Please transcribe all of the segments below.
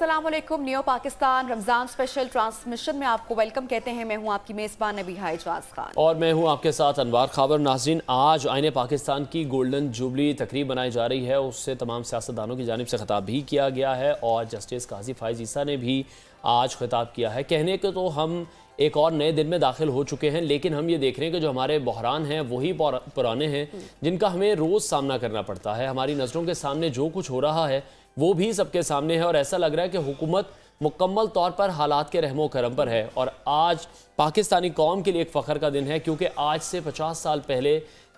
अस्सलाम वालेकुम। New Pakistan Ramzan special transmission में आपको वेलकम कहते हैं। मैं हूं आपकी मेज़बान नबीहा इजवाज़ खान और मैं हूं आपके साथ अनवार खाबर। नाज़रीन, आज आईने पाकिस्तान की गोल्डन जुबली तकरीब बनाई जा रही है। उससे तमाम सियासतदानों की जानिब से खिताब भी किया गया है और जस्टिस काजी फ़ाइज़ ईसा ने भी आज खिताब किया है। कहने के तो हम एक और नए दिन में दाखिल हो चुके हैं, लेकिन हम ये देख रहे हैं कि जो हमारे बहरान हैं वही पुराने हैं जिनका हमें रोज़ सामना करना पड़ता है। हमारी नज़रों के सामने जो कुछ हो रहा है वो भी सबके सामने है और ऐसा लग रहा है कि हुकूमत मुकम्मल तौर पर हालात के रहमो करम पर है। और आज पाकिस्तानी कौम के लिए एक फ़ख्र का दिन है, क्योंकि आज से 50 साल पहले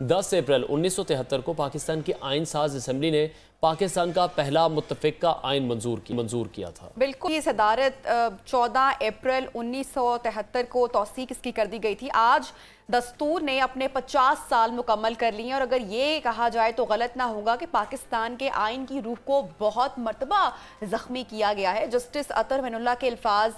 10 अप्रैल 1973 को पाकिस्तान की आइन साज असम्बली ने पाकिस्तान का पहला मुत्तफ़िक़ा आइन मंजूर किया था। बिल्कुल, ये सदारत 14 अप्रैल 1973 को तौसीक इसकी कर दी गई थी। आज दस्तूर ने अपने 50 साल मुकम्मल कर लिए और अगर ये कहा जाए तो गलत ना होगा कि पाकिस्तान के आइन की रूह को बहुत मरतबा ज़ख्मी किया गया है। जस्टिस अतर मैनुल्लाह के अल्फाज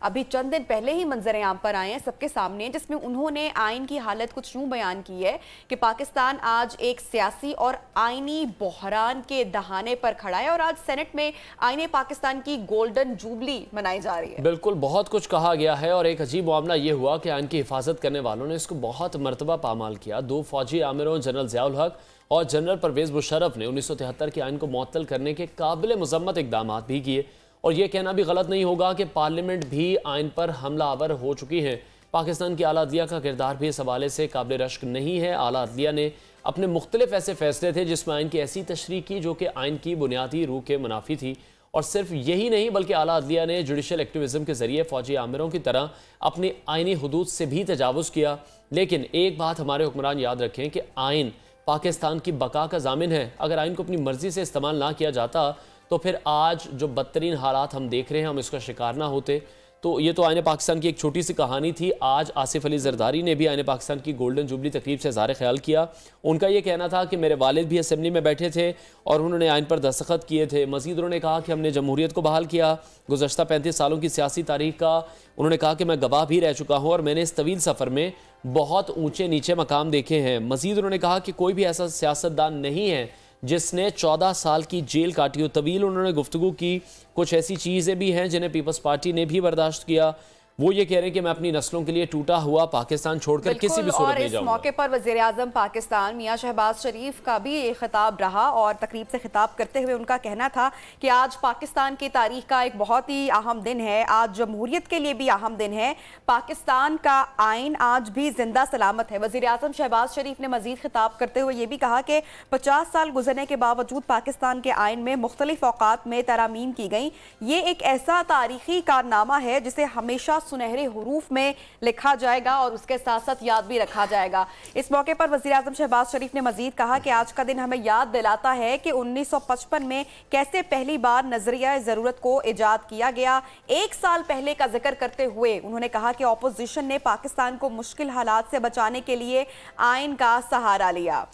अभी चंद दिन पहले ही मंजर आम पर आए हैं, सबके सामने, जिसमें उन्होंने आइन की हालत कुछ यूँ बयान की है कि पाकिस्तान आज एक सियासी और आइनी बहरान के दहाने पर खड़ा है और आज सेनेट में आईने पाकिस्तान की गोल्डन जुबली मनाई जा रही है। बिल्कुल, बहुत कुछ कहा गया है और एक अजीब मामला ये हुआ कि आइन की हिफाजत करने वालों ने इसको बहुत मरतबा पामाल किया। 2 फौजी आमिरों जनरल ज़ियाउल हक और जनरल परवेज़ मुशर्रफ ने 1973 के आइन को मुअत्तल करने के काबिल मज़म्मत इक़दाम भी किए और ये कहना भी गलत नहीं होगा कि पार्लियामेंट भी आइन पर हमला आवर हो चुकी है। पाकिस्तान की आला अदलिया का किरदार भी इस हवाले से काबिल रश्क नहीं है। आला अदलिया ने अपने मुख्तलिफ ऐसे फैसले थे जिसमें आइन की ऐसी तशरीह की जो कि आइन की बुनियादी रूह के मुनाफी थी। और सिर्फ यही नहीं बल्कि आला अदलिया ने जुडिशल एक्टिविज़म के ज़रिए फ़ौजी आमिरों की तरह अपनी आइनी हुदूद से भी तजावुज़ किया। लेकिन एक बात हमारे हुक्मरान याद रखें कि आइन पाकिस्तान की बका का ज़ामिन है। अगर आइन को अपनी मर्ज़ी से इस्तेमाल ना किया जाता तो फिर आज जो बदतरीन हालात हम देख रहे हैं हम इसका शिकार ना होते। तो ये तो आईने पाकिस्तान की एक छोटी सी कहानी थी। आज आसिफ अली जरदारी ने भी आईने पाकिस्तान की गोल्डन जुबली तकरीब से इज़हार ख्याल किया। उनका ये कहना था कि मेरे वालिद भी असेंबली में बैठे थे और उन्होंने आइन पर दस्तखत किए थे। मज़ीद उन्होंने कहा कि हमने जमहूरियत को बहाल किया। गुज़श्ता 35 सालों की सियासी तारीख का उन्होंने कहा कि मैं गवाह भी रह चुका हूँ और मैंने इस तवील सफ़र में बहुत ऊँचे नीचे मकाम देखे हैं। मज़ीद उन्होंने कहा कि कोई भी ऐसा सियासतदान नहीं है जिसने 14 साल की जेल काटी हो। तवील उन्होंने गुफ्तगू की। कुछ ऐसी चीज़ें भी हैं जिन्हें पीपल्स पार्टी ने भी बर्दाश्त किया। वो ये कह रहे हैं कि मैं अपनी नस्लों के लिए टूटा हुआ पाकिस्तान छोड़कर किसी भी सूरत नहीं जाऊंगा। इस मौके पर वज़ीर आज़म पाकिस्तान मियां शहबाज शरीफ का भी ये खिताब रहा और तकरीब से खिताब करते हुए उनका कहना था कि आज पाकिस्तान की तारीख का एक बहुत ही अहम दिन है। आज जमहूरियत के लिए भी अहम दिन है। पाकिस्तान का आइन आज भी जिंदा सलामत है। वज़ीर आज़म शहबाज शरीफ ने मज़ीद खिताब करते हुए ये भी कहा कि 50 साल गुजरने के बावजूद पाकिस्तान के आइन में मुख्तलिफ औक़ात में तरामीम की गई। ये एक ऐसा तारीखी कारनामा है जिसे हमेशा सुनहरे हुरूफ में लिखा जाएगा और उसके साथ साथ याद भी रखा जाएगा। इस मौके पर वज़ीर आज़म शहबाज शरीफ ने मजीद कहा कि आज का दिन हमें याद दिलाता है कि 1955 में कैसे पहली बार नजरिया ज़रूरत को इजाद किया गया। 1 साल पहले का जिक्र करते हुए उन्होंने कहा कि अपोजिशन ने पाकिस्तान को मुश्किल हालात से बचाने के लिए आइन का सहारा लिया।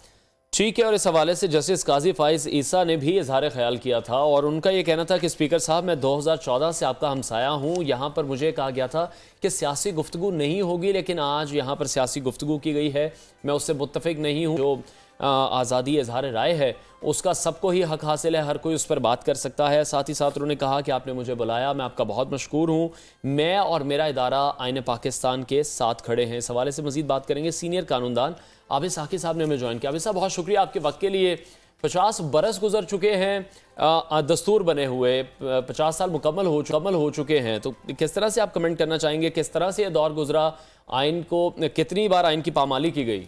ठीक है, और इस हवाले से जस्टिस काजी फ़ाइज़ ईसा ने भी इज़हार ख्याल किया था और उनका ये कहना था कि स्पीकर साहब, मैं 2014 से आपका हमसाया हूँ। यहाँ पर मुझे कहा गया था कि सियासी गुफ्तगू नहीं होगी, लेकिन आज यहाँ पर सियासी गुफ्तगू की गई है। मैं उससे मुत्तफ़िक़ नहीं हूँ। जो आज़ादी इज़हार राय है उसका सबको ही हक़ हासिल है, हर कोई उस पर बात कर सकता है। साथ ही साथ उन्होंने कहा कि आपने मुझे बुलाया, मैं आपका बहुत मशकूर हूँ। मैं और मेरा इदारा आईने पाकिस्तान के साथ खड़े हैं। इस हवाले से मज़ीद बात करेंगे सीनियर कानूनदान आबिद साकी साहब ने हमें ज्वाइन किया। आबिद साहब, बहुत शुक्रिया आपके वक्त के लिए। 50 बरस गुजर चुके हैं दस्तूर बने हुए, 50 साल मुकम्मल हो चुके हैं, तो किस तरह से आप कमेंट करना चाहेंगे, किस तरह से ये दौर गुजरा, आइन को कितनी बार आइन की पामाली की गई?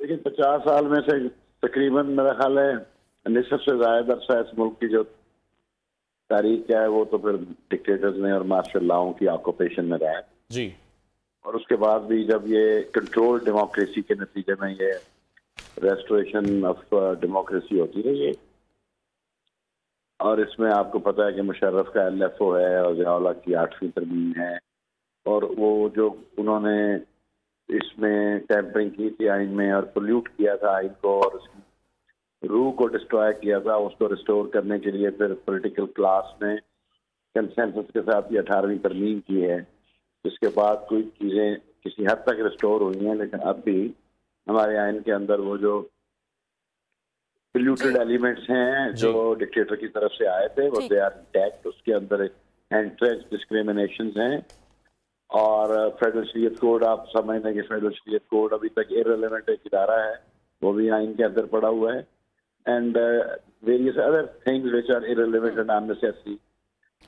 लेकिन 50 साल में से तकरीबन मेरा ख्याल है निसफ से ज़्यादा अरसा इस मुल्क की जो तारीख क्या है वो तो फिर डिक्टेटर्स ने और मार्शल लॉ की ऑक्यूपेशन में रहा है जी। और उसके बाद भी जब ये कंट्रोल डेमोक्रेसी के नतीजे में ये रेस्टोरेशन ऑफ डेमोक्रेसी होती रही है और इसमें आपको पता है कि मुशर्रफ का LFO है और ज़ियाउल हक की 8वीं तरमीम है और वो जो उन्होंने इसमें टैंपरिंग की थी आइन में और पोल्यूट किया था आइन को और उसकी रूह को डिस्ट्रॉय किया था, उसको रिस्टोर करने के लिए फिर पॉलिटिकल क्लास ने कंसेंसस के साथ ये 18वीं तरमीम की है, जिसके बाद कोई चीज़ें किसी हद तक रिस्टोर हुई हैं। लेकिन अब भी हमारे आइन के अंदर वो जो पोल्यूटेड एलिमेंट्स हैं जो डिक्टेटर की तरफ से आए थे, वो दे आर इंटैक्ट। उसके अंदर एंट्रेंस डिस्क्रिमिनेशंस हैं। और फेडरल शरीयत कोड, आप समझने कि फेडरल शरीयत कोड अभी तक इररिलेवेंट एक इदारा है, वो भी आइन के अंदर पड़ा हुआ है। And various other things which are irrelevant and unnecessary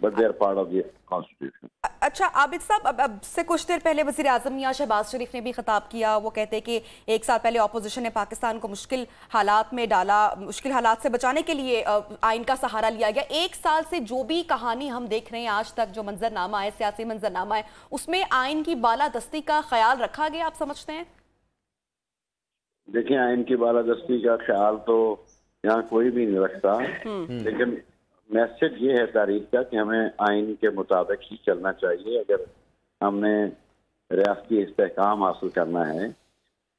but they are part of the constitution. अच्छा आबिद साहब, अब से कुछ देर पहले वज़ीर आज़म मियां शहबाज शरीफ ने भी खिताब किया। वो कहते हैं कि एक साल पहले अपोजिशन ने पाकिस्तान को मुश्किल हालात में डाला, मुश्किल हालात से बचाने के लिए आइन का सहारा लिया गया। एक साल से जो भी कहानी हम देख रहे हैं आज तक, जो मंजरनामा है, सियासी मंजरनामा है, उसमें आइन की बालादस्ती का ख्याल रखा गया, आप समझते हैं? देखिए, आइन की बालादस्ती का ख्याल तो यहाँ कोई भी नहीं रखता, लेकिन मैसेज ये है तारीख का कि हमें आइन के मुताबिक ही चलना चाहिए। अगर हमने रियासती इस्तेहकाम हासिल करना है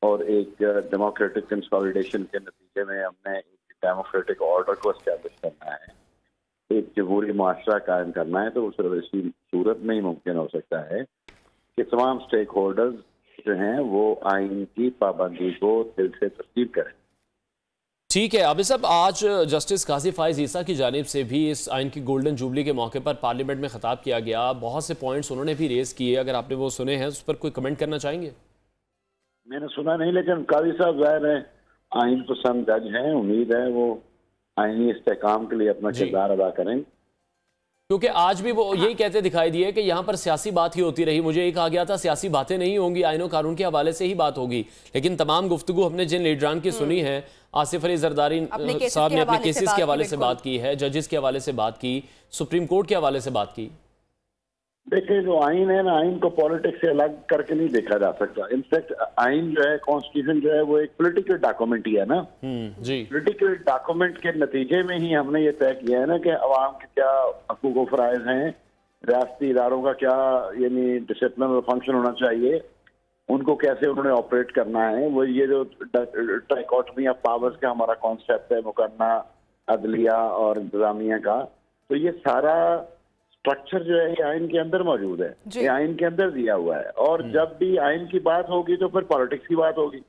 और एक डेमोक्रेटिक कंसोलिडेशन के नतीजे में हमने एक डेमोक्रेटिक ऑर्डर को एस्टैब्लिश करना है, एक जमहूरी मुआशरा कायम करना है, तो उस सूरत में ही मुमकिन हो सकता है कि तमाम स्टेक होल्डर्स जो हैं वो आइन की पाबंदी को दिल से तस्लीम करें। ठीक है आबिद साहब, आज जस्टिस काजी फाइज ईसा की जानिब से भी इस आइन की गोल्डन जुबली के मौके पर पार्लियामेंट में खिताब किया गया। बहुत से पॉइंट्स उन्होंने भी रेज किए, अगर आपने वो सुने हैं उस पर कोई कमेंट करना चाहेंगे? मैंने सुना नहीं, लेकिन काजी साहब ज़ाहिर है आइन पसंद जज हैं, उम्मीद है वो आइनी इस्तेहकाम के लिए अपना किरदार अदा करें। क्योंकि आज भी वो यही कहते दिखाई दिए कि यहाँ पर सियासी बात ही होती रही। मुझे ये कहा गया था सियासी बातें नहीं होंगी, आईनो कानून के हवाले से ही बात होगी, लेकिन तमाम गुफ्तगू हमने जिन लीडरान की सुनी है, आसिफ अली जरदारी साहब ने अपने केसेस के हवाले से बात की है, जजेस के हवाले से बात की, सुप्रीम कोर्ट के हवाले से बात की। देखिए, जो आइन है ना, आइन को पॉलिटिक्स से अलग करके नहीं देखा जा सकता। इनफैक्ट आइन जो है, कॉन्स्टिट्यूशन जो है, वो एक पॉलिटिकल डॉक्यूमेंट ही है ना जी। पॉलिटिकल डॉक्यूमेंट के नतीजे में ही हमने ये तय किया है ना कि अवाम के क्या हकूक व फराइज हैं, रियासती इदारों का क्या यानी डिसिप्लिन और फंक्शन होना चाहिए, उनको कैसे उन्होंने ऑपरेट करना है। वो ये जो ट्राइकोटमी ऑफ पावर्स का हमारा कॉन्सेप्ट है, मुकन्ना, अदलिया और इंतजामिया का, तो ये सारा स्ट्रक्चर जो है ये आइन के अंदर मौजूद है, ये आइन के अंदर दिया हुआ है। और जब भी आइन की बात होगी तो फिर पॉलिटिक्स की बात होगी।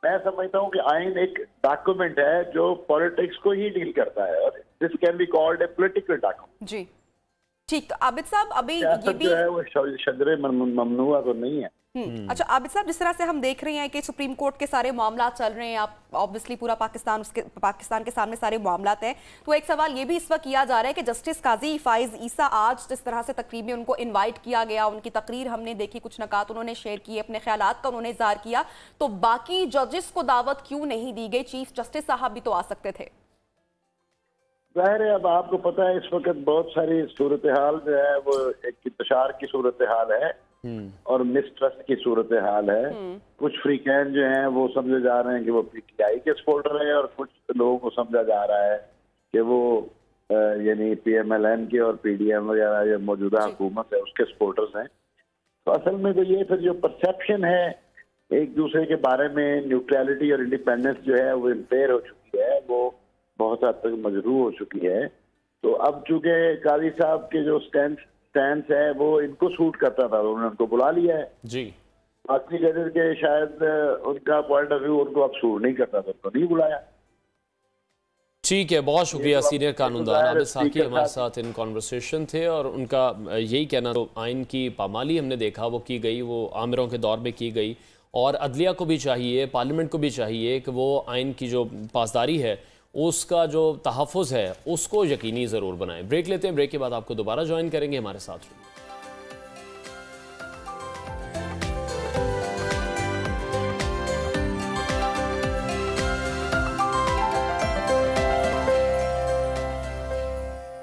मैं समझता हूँ कि आइन एक डॉक्यूमेंट है जो पॉलिटिक्स को ही डील करता है, और this can be called a political document. जी ठीक। तो आबिद साहब, अभी ये भी जो है वो शजरे ममनुआ तो नहीं है। अच्छा आबिद साहब, जिस तरह से हम देख रहे हैं कि सुप्रीम कोर्ट के सारे मामला चल रहे हैं, आप ऑब्वियसली पूरा पाकिस्तान के सामने सारे मामला हैं, तो एक सवाल ये भी इस वक्त किया जा रहा है कि जस्टिस काजी फाइज ईसा आज जिस तरह से तकरीब में उनको इनवाइट किया गया, उनकी तकरीर हमने देखी, कुछ नकात उन्होंने शेयर किए, अपने ख्यालात का उन्होंने इज़हार किया, तो बाकी जजेस को दावत क्यों नहीं दी गई? चीफ जस्टिस साहब भी तो आ सकते थे। जाहिर है, अब आपको पता है इस वक्त बहुत सारी सूरत हाल जो है वो एक इंतशार की सूरत हाल है और मिसट्रस्ट की सूरत हाल है। कुछ फ्रीकैन जो हैं वो समझे जा रहे हैं कि वो पीटीआई के सपोर्टर हैं, और कुछ लोगों को समझा जा रहा है कि वो यानी पीएमएलएन के और पीडीएम वगैरह जो मौजूदा हुकूमत है उसके सपोर्टर्स हैं। तो असल में तो ये फिर जो परसेप्शन है एक दूसरे के बारे में, न्यूट्रलिटी और इंडिपेंडेंस जो है वो इम्पेयर हो चुकी है, वो बहुत हद तक मजरूह हो चुकी है। तो अब चूंकि काजी साहब के जो स्टैंड है वो इनको सूट करता था, उन्होंने उनको बुला लिया है जी। बाकी जजेस के शायद उनका पॉइंट ऑफ व्यू उनको अब सूट नहीं करता था, उनको नहीं बुलाया। ठीक है, बहुत शुक्रिया। सीनियर कानूनदान आबिद साकी हमारे साथ इन कॉन्वर्सेशन थे, और उनका यही कहना, तो आइन की पामाली हमने देखा वो की गई, वो आमिरों के दौर में की गई, और अदलिया को भी चाहिए, पार्लियामेंट को भी चाहिए कि वो आइन की जो पासदारी है उसका जो तहफ़्फ़ुज़ है उसको यकीनी ज़रूर बनाएं। ब्रेक लेते हैं, ब्रेक के बाद आपको दोबारा ज्वाइन करेंगे हमारे साथ।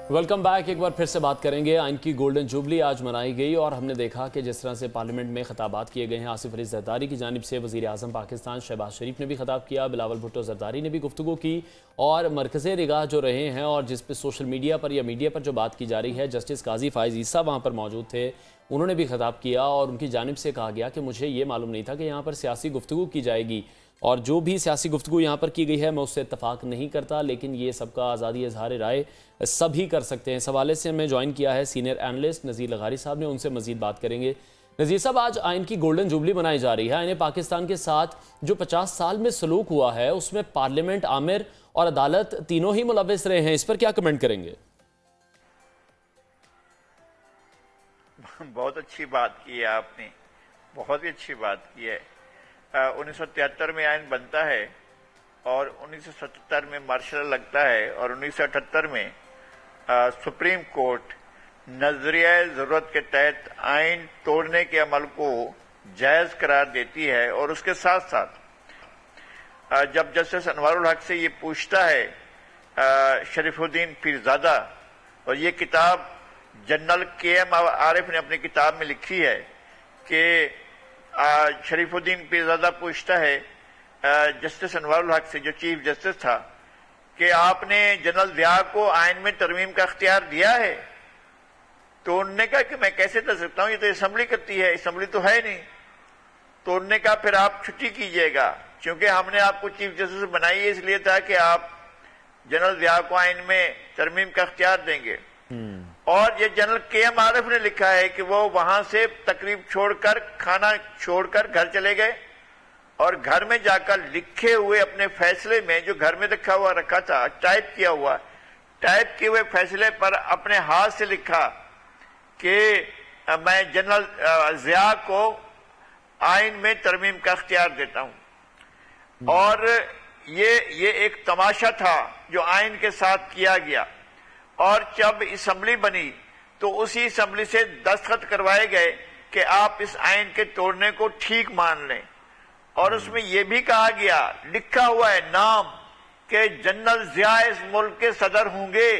Welcome back. एक बार फिर से बात करेंगे, आइन की गोल्डन जुबली आज मनाई गई, और हमने देखा कि जिस तरह से पार्लियामेंट में खिताबात किए गए हैं, आसिफ अली जरदारी की जानिब से वज़ीर आज़म पाकिस्तान शहबाज शरीफ ने भी खिताब किया, बिलावल भुट्टो जरदारी ने भी गुफ्तगू की, और मरकज़े निगाह जो रहे हैं और जिस पे सोशल मीडिया पर या मीडिया पर जो बात की जा रही है, जस्टिस काजी फाइज ईसा वहाँ पर मौजूद थे, उन्होंने भी खिताब किया, और उनकी जानिब से कहा गया कि मुझे ये मालूम नहीं था कि यहाँ पर सियासी गुफ्तगू की जाएगी, और जो भी सियासी गुफ्तगू यहाँ पर की गई है मैं उससे इत्तफाक नहीं करता, लेकिन ये सबका आज़ादी इज़हार राय सभी कर सकते हैं। इस हवाले से हमें ज्वाइन किया है सीनियर एनालिस्ट नज़ीर लगारी साहब ने, उनसे मज़ीद बात करेंगे। نذیر صاحب، آج آئین کی گولڈن جوبلی منائی جا رہی ہے۔ آئین پاکستان کے ساتھ جو 50 سال میں سلوک ہوا ہے اس میں پارلیمنٹ، آمر اور عدالت تینوں ہی ملوث رہے ہیں، اس پر کیا کمنٹ کریں گے؟ بہت اچھی بات کی ہے آپ نے، بہت ہی اچھی بات کی ہے۔ 1973 میں آئین بنتا ہے اور 1977 میں مارشل لا لگتا ہے اور 1978 میں سپریم کورٹ نظریہ ضرورت کے تحت آئین توڑنے کے عمل کو جائز قرار دیتی ہے۔ اور اس کے ساتھ ساتھ جب جسٹس انوار الحق سے یہ پوچھتا ہے شریف الدین پیرزادہ، اور یہ کتاب جنرل کے ایم عارف نے اپنی کتاب میں لکھی ہے کہ شریف الدین پیرزادہ پوچھتا ہے جسٹس انوار الحق سے، جو چیف جسٹس تھا، کہ آپ نے جنرل ضیاء کو آئین میں ترمیم کا اختیار دیا ہے؟ تو انہوں نے کہا کہ میں کیسے دے سکتا ہوں، یہ تو اسمبلی کرتی ہے، اسمبلی تو ہے نہیں۔ تو انہوں نے کہا پھر آپ چھٹی کیجئے گا، کیونکہ ہم نے آپ کو چیف جسٹس بنائی ہے اس لیے تھا کہ آپ جنرل ضیاء کو آئین میں ترمیم کا اختیار دیں گے۔ اور یہ جنرل کے ایم عارف نے لکھا ہے کہ وہ وہاں سے تقریب چھوڑ کر، کھانا چھوڑ کر گھر چلے گئے اور گھر میں جا کر لکھے ہوئے اپنے فیصلے میں، جو گھر میں رکھا تھا ٹائپ کیا ہوئے فیصلے پر اپنے ہاتھ سے لکھا کہ میں جنرل ضیاء کو آئین میں ترمیم کا اختیار دیتا ہوں۔ اور یہ ایک تماشا تھا جو آئین کے ساتھ کیا گیا۔ اور جب اسمبلی بنی تو اسی اسمبلی سے دستخط کروائے گئے کہ آپ اس آئین کے توڑنے کو ٹھیک مان لیں۔ اور اس میں یہ بھی کہا گیا، لکھا ہوا ہے نام، کہ جنرل ضیاء اس ملک کے صدر ہوں گے۔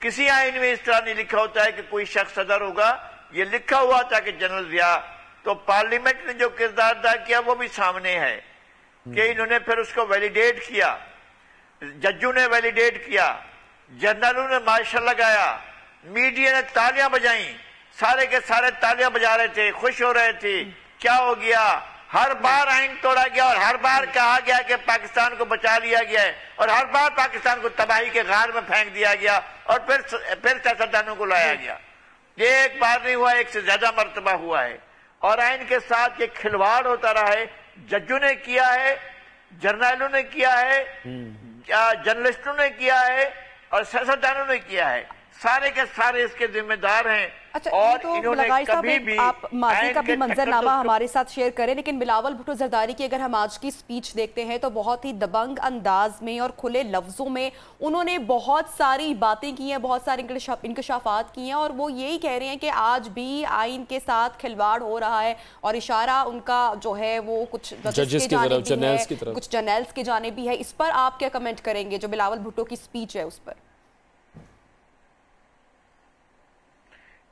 کسی آئین میں اس طرح نہیں لکھا ہوتا ہے کہ کوئی شخص صدر ہوگا، یہ لکھا ہوا تھا کہ جنرل ضیاء۔ تو پارلیمنٹ نے جو کردار ادا کیا وہ بھی سامنے ہے کہ انہوں نے پھر اس کو ویلیڈیٹ کیا، ججوں نے ویلیڈیٹ کیا، جنرلوں نے مارشل لگایا، میڈیا نے تالیاں بجائیں، سارے کے سارے تالیاں بجا رہے تھے، خوش ہو رہے تھے۔ کیا ہو گیا؟ ہر بار آئین توڑا گیا اور ہر بار کہا گیا کہ پاکستان کو بچا لیا گیا ہے، اور ہر بار پاکستان کو تباہی کے غار میں پھینک دیا گیا اور پھر سیاستدانوں کو لایا گیا۔ یہ ایک بار نہیں ہوا، ایک سے زیادہ مرتبہ ہوا ہے۔ اور آئین کے ساتھ یہ کھلواڑ ہوتا رہا ہے، ججوں نے کیا ہے، جرنیلوں نے کیا ہے، جرنلسٹوں نے کیا ہے اور سیاستدانوں نے کیا ہے، سارے کے سارے اس کے ذمہ دار ہیں۔ اور انہوں نے کبھی بھی آپ ماضی کا بھی منظرنامہ ہمارے ساتھ شیئر کریں، لیکن بلاول بھٹو زرداری کی اگر ہم آج کی سپیچ دیکھتے ہیں تو بہت ہی دبنگ انداز میں اور کھلے لفظوں میں انہوں نے بہت ساری باتیں کی ہیں، بہت سارے انکشافات کی ہیں، اور وہ یہی کہہ رہے ہیں کہ آج بھی آئین کے ساتھ کھلواڑ ہو رہا ہے، اور اشارہ ان کا جو ہے وہ کچھ ججز کی جانب بھی ہے، کچھ جرنیلز کی جانب بھی ہے۔ اس پر آپ کیا کمنٹ کریں گے جو بلاول بھٹو کی سپیچ ہے اس پر؟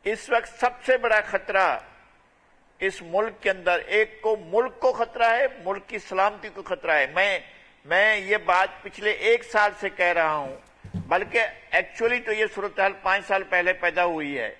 اس وقت سب سے بڑا خطرہ اس ملک کے اندر، ایک کو ملک کو خطرہ ہے، ملک کی سلامتی کو خطرہ ہے۔ میں یہ بات پچھلے 1 سال سے کہہ رہا ہوں، بلکہ ایکچولی تو یہ صورتحال 5 سال پہلے پیدا ہوئی ہے،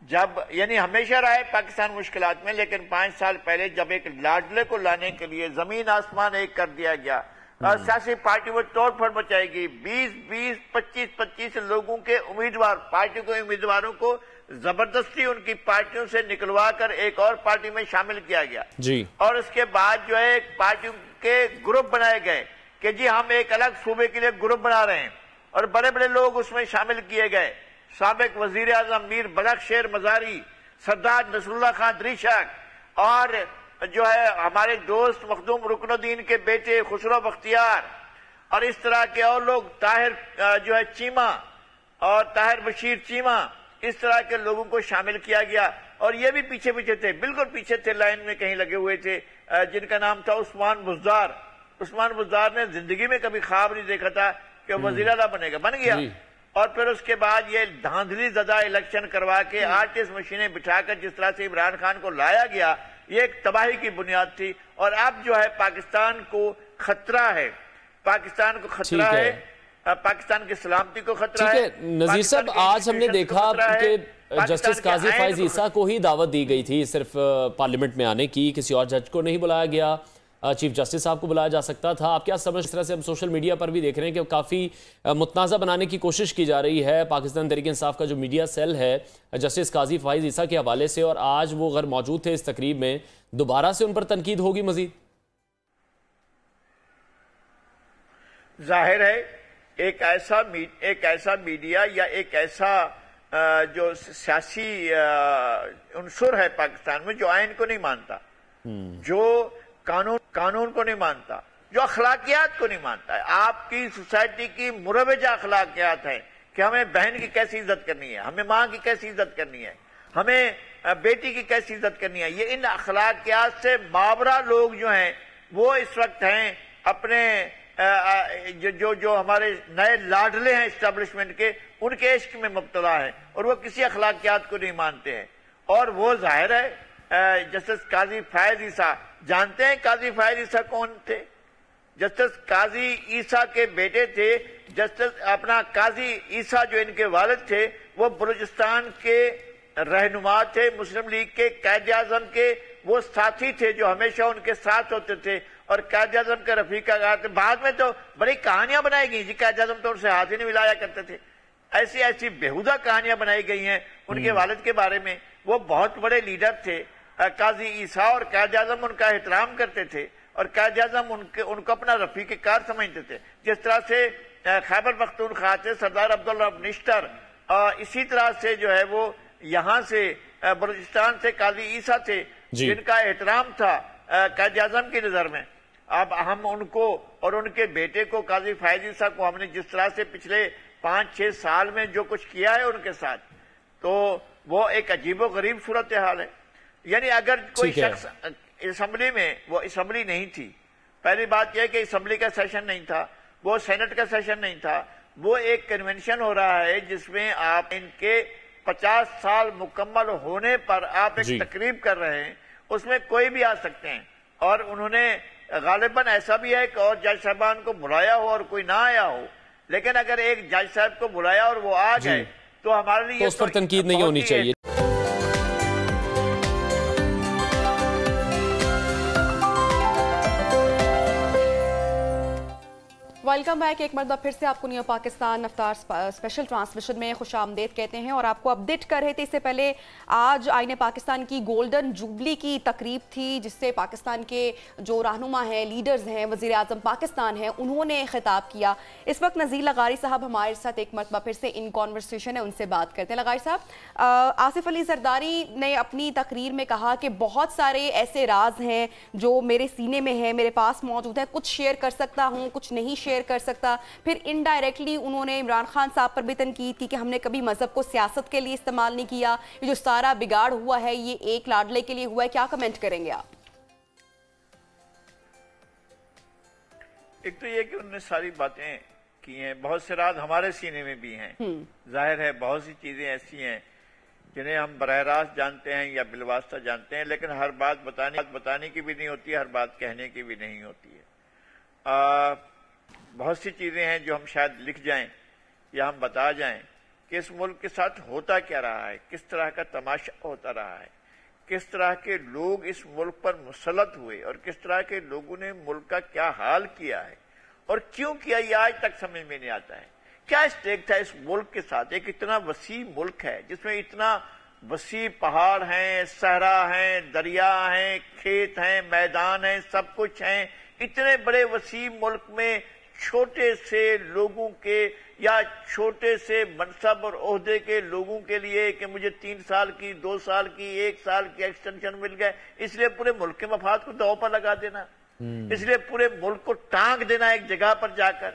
جب یعنی ہمیشہ رہا ہے پاکستان مشکلات میں، لیکن 5 سال پہلے جب ایک لاڈلے کو لانے کے لیے زمین آسمان ایک کر دیا گیا اور سیاسی پارٹی وہ توڑ پھوڑ مچائے گی، 20 25 لوگوں کے امیدوار، پارٹی کو امیدواروں کو زبردستی ان کی پارٹیوں سے نکلوا کر ایک اور پارٹی میں شامل کیا گیا جی، اور اس کے بعد جو ہے ایک پارٹیوں کے گروپ بنائے گئے کہ جی ہم ایک الگ صوبے کے لیے گروپ بنا رہے ہیں، اور بڑے بڑے لوگ اس میں شامل کیے گئے، سابق وزیر اعظم میر بلخ شیر مزاری، سردار نصر اللہ خان دریشک، اور جو ہے ہمارے دوست مخدوم رکن الدین کے بیٹے خسرو بختیار، اور اس طرح کے اور لوگ، طاہر جو ہے چیمہ اور طاہر بشیر چیمہ، اس طرح کے لوگوں کو شامل کیا گیا۔ اور یہ بھی پیچھے تھے، بالکل پیچھے تھے، لائن میں کہیں لگے ہوئے تھے، جن کا نام تھا عثمان بزدار۔ عثمان بزدار نے زندگی میں کبھی خواب نہیں دیکھا تھا کہ وزیر اعلیٰ بنے گا، بن گیا۔ اور پھر اس کے بعد یہ دھاندلی زدہ الیکشن کروا کے آرٹسٹ مشینیں بٹھا کر جس طرح سے عمران خان کو لایا گیا، یہ ایک تباہی کی بنیاد تھی۔ اور اب جو ہے پاکستان کو خطرہ ہے، پاکستان کو خطرہ ہے، پاکستان کی سلامتی کو خطرہ ہے۔ نذیر صاحب، آج ہم نے دیکھا کہ جسٹس قاضی فائز عیسیٰ کو ہی دعوت دی گئی تھی صرف پارلیمنٹ میں آنے کی، کسی اور جج کو نہیں بلایا گیا۔ چیف جسٹس صاحب کو بلایا جا سکتا تھا. آپ کیا سمجھ؟ اس طرح سے ہم سوشل میڈیا پر بھی دیکھ رہے ہیں کہ کافی متنازع بنانے کی کوشش کی جا رہی ہے پاکستان تحریک انصاف کا جو میڈیا سیل ہے جسٹس قاضی فائز عیسیٰ کے حوالے سے, اور آج وہ غیر موجود تھے اس تقریب میں. دوبارہ سے ان پر تنقید ہوگی مزید؟ ظاہر ہے ایک ایسا میڈیا یا ایک ایسا جو سیاسی عنصر ہے پاکستان میں جو آئین کو نہیں مانتا, جو قانون کو نہیں مانتا, جو اخلاقیات کو نہیں مانتا ہے. آپ کی سوسائٹی کی مروجہ اخلاقیات ہیں کہ ہمیں بہن کی کیسی عزت کرنی ہے, ہمیں ماں کی کیسی عزت کرنی ہے, ہمیں بیٹی کی کیسی عزت کرنی ہے. یہ ان اخلاقیات سے مابرہ لوگ جو ہیں وہ اس وقت ہیں اپنے جو ہمارے نئے لاڈلے ہیں اسٹیبلشمنٹ کے, ان کے عشق میں مبتلا ہیں اور وہ کسی اخلاقیات کو نہیں مانتے ہیں. اور وہ ظاہر ہے جسٹس قاضی فائز عیسیٰ, جانتے ہیں قاضی فائز عیسیٰ کون تھے؟ جسٹس قاضی عیسیٰ کے بیٹے تھے. جسٹس اپنا قاضی عیسیٰ جو ان کے والد تھے وہ بلوچستان کے رہنما تھے, مسلم لیگ کے قائد اعظم کے وہ ساتھی تھے جو ہمیشہ ان کے ساتھ ہوتے تھے اور قائد اعظم کا رفیقہ کار تھے. بعد میں تو بڑی کہانیاں بنائی گئی جی, قائد اعظم تو ان سے ہاتھ ہی نہیں ملایا کرتے تھے. ایسی بےہودہ کہانیاں بنائی گئی ہیں ان کے والد کے بارے میں. وہ بہت بڑے لیڈر تھے قاضی عیسیٰ, اور قائد اعظم ان کا احترام کرتے تھے اور قائد اعظم ان کو اپنا رفیق کار سمجھتے تھے. جس طرح سے خیبر پختونخوا سے سردار عبدالرب نشتر, اسی طرح سے جو ہے وہ یہاں سے بلوچستان سے قاضی عیسیٰ تھے جن کا احترام تھا قائد اعظم کی نظر میں. اب ہم ان کو اور ان کے بیٹے کو قاضی فائز عیسیٰ کو ہم نے جس طرح سے پچھلے 5-6 سال میں جو کچھ کیا ہے ان کے ساتھ, تو وہ ایک عجیب و غریب صورتحال ہے. یعنی اگر کوئی شخص اسمبلی میں, وہ اسمبلی نہیں تھی, پہلی بات یہ ہے کہ اسمبلی کا سیشن نہیں تھا, وہ سینٹ کا سیشن نہیں تھا, وہ ایک کنونشن ہو رہا ہے جس میں آپ ان کے 50 سال مکمل ہونے پر آپ ایک تقریب کر رہے ہیں, اس میں کوئی بھی آ سکتے ہیں. اور انہوں نے غالباً ایسا بھی ہے کہ اور جج صاحبان کو بلایا ہو اور کوئی نہ آیا ہو, لیکن اگر ایک جج صاحب کو بلایا اور وہ آ گئے تو ہمارے لیے اس پر تنقید نہیں ہونی چاہیے. Welcome back. ایک مرتبہ پھر سے آپ کو نیو پاکستان افطار اسپیشل ٹرانسمیشن میں خوش آمدید کہتے ہیں, اور آپ کو اپڈیٹ کر رہے تھے اس سے پہلے آج آئین پاکستان کی گولڈن جوبلی کی تقریب تھی جس سے پاکستان کے جو رہنما ہیں, لیڈرز ہیں, وزیر اعظم پاکستان ہیں, انہوں نے خطاب کیا. اس وقت نذیر لغاری صاحب ہمارے ساتھ ایک مرتبہ پھر سے ان کانورسیشن ہے, ان سے بات کرتے ہیں. لغاری صاحب, آصف علی زرداری نے اپنی تقریر میں کہا کہ بہت سارے ایسے راز ہیں جو میرے سینے میں ہیں, میرے پاس موجود ہیں, کچھ شیئر کر سکتا ہوں, کچھ نہیں شیئر کر سکتا. پھر انڈائریکٹلی انہوں نے عمران خان صاحب پر بھی تنقید کی کہ ہم نے کبھی مذہب کو سیاست کے لیے استعمال نہیں کیا, یہ جو سارا بگاڑ ہوا ہے یہ ایک لاڈلے کے لیے ہوا ہے. کیا کمنٹ کریں گے آپ؟ ایک تو یہ کہ انہوں نے ساری باتیں کی ہیں, بہت سے راز ہمارے سینے میں بھی ہیں. ظاہر ہے بہت سی چیزیں ایسی ہیں جنہیں ہم براہ راست جانتے ہیں یا بالواسطہ جانتے ہیں, لیکن ہر بات بتانے کی بھی نہیں ہوتی ہے, ہر بات کہنے کی بھی نہیں ہوتی ہے. بہت سی چیزیں ہیں جو ہم شاید لکھ جائیں یا ہم بتا جائیں کہ اس ملک کے ساتھ ہوتا کیا رہا ہے, کس طرح کا تماشا ہوتا رہا ہے, کس طرح کے لوگ اس ملک پر مسلط ہوئے اور کس طرح کے لوگوں نے ملک کا کیا حال کیا ہے اور کیوں کیا, یہ آج تک سمجھ میں نہیں آتا ہے. کیا اسٹیک تھا اس ملک کے ساتھ؟ ایک اتنا وسیع ملک ہے جس میں اتنا وسیع پہاڑ ہیں, صحرا ہیں, دریا ہیں, کھیت ہیں, میدان ہیں, سب کچھ ہیں. اتنے بڑے وسیع ملک میں چھوٹے سے لوگوں کے یا چھوٹے سے منصب اور عہدے کے لوگوں کے لیے کہ مجھے 3 سال کی, 2 سال کی, 1 سال کی ایکسٹینشن مل گئے, اس لیے پورے ملک کے مفاد کو داؤ پر لگا دینا, اس لیے پورے ملک کو ٹانگ دینا ایک جگہ پر جا کر,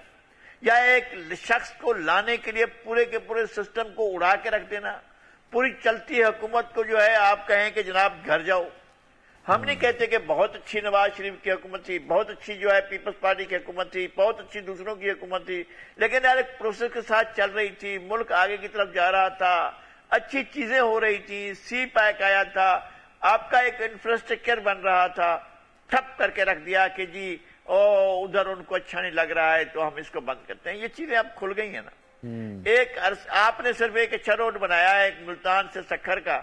یا ایک شخص کو لانے کے لیے پورے کے پورے سسٹم کو اڑا کے رکھ دینا. پوری چلتی حکومت کو جو ہے آپ کہیں کہ جناب گھر جاؤ. ہم نہیں کہتے کہ بہت اچھی نواز شریف کی حکومت تھی, بہت اچھی جو ہے پیپلز پارٹی کی حکومت تھی, بہت اچھی دوسروں کی حکومت تھی, لیکن یار ایک پروسیس کے ساتھ چل رہی تھی, ملک آگے کی طرف جا رہا تھا, اچھی چیزیں ہو رہی تھی, سی پیک آیا تھا, آپ کا ایک انفراسٹرکچر بن رہا تھا, ٹھپ کر کے رکھ دیا کہ جی ادھر ان کو اچھا نہیں لگ رہا ہے تو ہم اس کو بند کرتے ہیں. یہ چیزیں اب کھل گئی ہیں نا. ایک آپ نے صرف ایک اچھا روڈ بنایا ہے, ایک ملتان سے سکھر کا,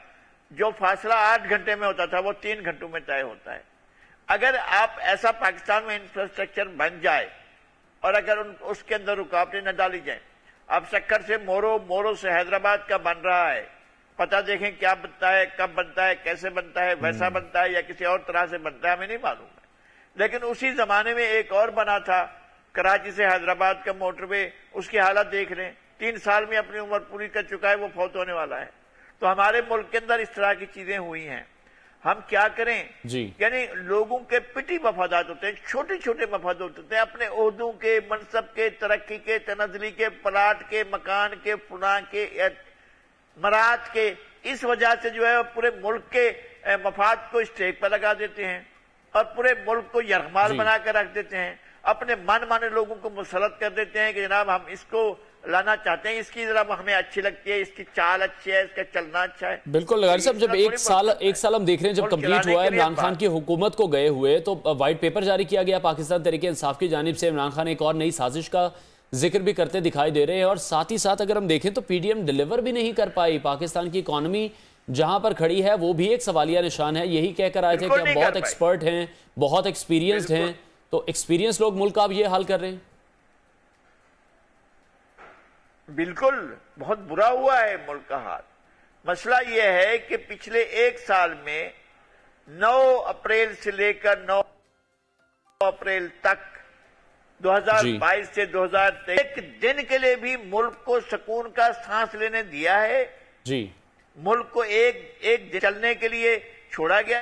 جو فاصلہ 8 گھنٹے میں ہوتا تھا وہ 3 گھنٹوں میں طے ہوتا ہے. اگر آپ ایسا پاکستان میں انفراسٹرکچر بن جائے اور اگر اس کے اندر رکاوٹیں نہ ڈالی جائیں، اب سکر سے مورو سے حیدرآباد کا بن رہا ہے، پتہ دیکھیں کیا بنتا ہے، کب بنتا ہے، کیسے بنتا ہے، ویسا بنتا ہے یا کسی اور طرح سے بنتا ہے، ہمیں نہیں معلوم ہے۔ لیکن اسی زمانے میں ایک اور بنا تھا کراچی سے حیدرآباد کا موٹر وے، اس کی حالت دیکھ لیں، 3 سال میں اپنی عمر پوری کر چکا ہے، وہ فوت ہونے والا ہے۔ تو ہمارے ملک کے اندر اس طرح کی چیزیں ہوئی ہیں، ہم کیا کریں؟ یعنی لوگوں کے پٹی مفادات ہوتے ہیں، چھوٹے چھوٹے مفاد ہوتے ہیں، اپنے عہدوں کے، منصب کے، ترقی کے، تنزلی کے، پلاٹ کے، مکان کے، فلاں کے، مراد کے، اس وجہ سے جو ہے پورے ملک کے مفاد کو اسٹیک پر لگا دیتے ہیں اور پورے ملک کو یرغمال بنا کر رکھ دیتے ہیں، اپنے من مانے لوگوں کو مسلط کر دیتے ہیں کہ جناب ہم اس کو لانا چاہتے ہیں، اس کی ذرا ہمیں اچھی لگتی ہے، اس کی چال اچھی ہے، اس کا چلنا اچھا ہے۔ بالکل غالب صاحب، جب ایک سال ہم دیکھ رہے ہیں جب کمپلیٹ ہوا ہے عمران خان کی حکومت کو گئے ہوئے، تو وائٹ پیپر جاری کیا گیا پاکستان تحریک انصاف کی جانب سے، عمران خان ایک اور نئی سازش کا ذکر بھی کرتے دکھائی دے رہے ہیں، اور ساتھ ہی ساتھ اگر ہم دیکھیں تو پی ڈی ایم ڈیلیور بھی نہیں کر پائی، پاکستان کی اکانومی جہاں پر کھڑی ہے وہ بھی ایک سوالیہ نشان ہے، یہی کہہ کر آئے تھے کہ ہم بہت ایکسپرٹ ہیں، بہت ایکسپیرینسڈ ہیں، تو ایکسپیرینس لوگ ملک کا اب یہ حال کر رہے ہیں۔ بالکل بہت برا ہوا ہے ملک کا حال۔ مسئلہ یہ ہے کہ پچھلے 1 سال میں 9 اپریل سے لے کر 9 اپریل تک 2022 سے 2023 ایک دن کے لیے بھی ملک کو سکون کا سانس لینے دیا ہے؟ ملک کو ایک چلنے کے لیے چھوڑا گیا؟